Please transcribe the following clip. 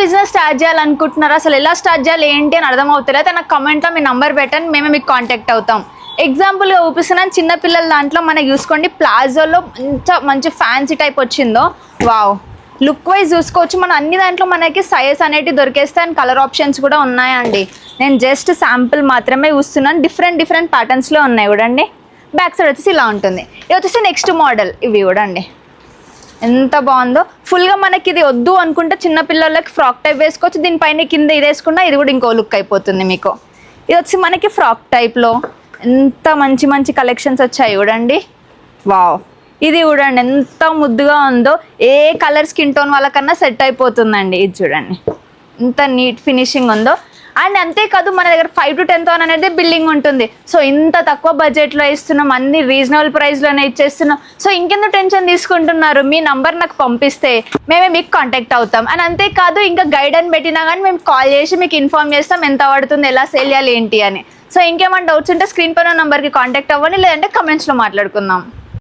Business start చేయాలనుకుంటున్నారా, అసలు ఎలా స్టార్ట్ చేయాలి ఏంటి అని అర్థం అవుతుంది అయితే నాకు కమెంట్లో మీ నంబర్ పెట్టండి, మేమే మీకు కాంటాక్ట్ అవుతాం. ఎగ్జాంపుల్గా చూపిస్తున్నాను, చిన్నపిల్లల దాంట్లో మనకి చూసుకోండి ప్లాజోలో మంచి ఫ్యాన్సీ టైప్ వచ్చిందో, వావ్ లుక్ వైజ్ చూసుకోవచ్చు. మన అన్ని దాంట్లో మనకి సైజ్ అనేవి దొరికేస్తాయి అండ్ కలర్ ఆప్షన్స్ కూడా ఉన్నాయండి. నేను జస్ట్ శాంపుల్ మాత్రమే చూస్తున్నాను, డిఫరెంట్ ప్యాటర్న్స్లో ఉన్నాయి చూడండి. బ్యాక్ సైడ్ వచ్చేసి ఇలా ఉంటుంది. ఇది వచ్చేసి నెక్స్ట్ మోడల్, ఇవి చూడండి ఎంత బాగుందో. ఫుల్గా మనకి ఇది వద్దు అనుకుంటే చిన్నపిల్లలకి ఫ్రాక్ టైప్ వేసుకోవచ్చు, దీనిపైన కింద ఇది వేసుకున్నా ఇది కూడా ఇంకో లుక్ అయిపోతుంది మీకు. ఇది వచ్చి మనకి ఫ్రాక్ టైప్లో ఎంత మంచి కలెక్షన్స్ వచ్చాయి చూడండి. వావ్ ఇది చూడండి ఎంత ముద్దుగా ఉందో, ఏ కలర్ స్కిన్ టోన్ వాళ్ళకన్నా సెట్ అయిపోతుందండి. ఇది చూడండి ఎంత నీట్ ఫినిషింగ్ ఉందో. అండ్ అంతేకాదు మన దగ్గర 5 to 10,000 అనేది బిల్డింగ్ ఉంటుంది. సో ఇంత తక్కువ బడ్జెట్లో ఇస్తున్నాం, అన్ని రీజనబుల్ ప్రైస్లోనే ఇచ్చేస్తున్నాం. సో ఇంకెందుకు టెన్షన్ తీసుకుంటున్నారు, మీ నంబర్ నాకు పంపిస్తే మేమే మీకు కాంటాక్ట్ అవుతాం. అండ్ అంతేకాదు ఇంకా గైడ్ అని పెట్టినా కానీ మేము కాల్ చేసి మీకు ఇన్ఫార్మ్ చేస్తాం ఎంత పడుతుంది, ఎలా సేల్ చేయాలి ఏంటి అని. సో ఇంకేమైనా డౌట్స్ ఉంటే స్క్రీన్ పైన నంబర్కి కాంటాక్ట్ అవ్వండి, లేదంటే కమెంట్స్లో మాట్లాడుకుందాం.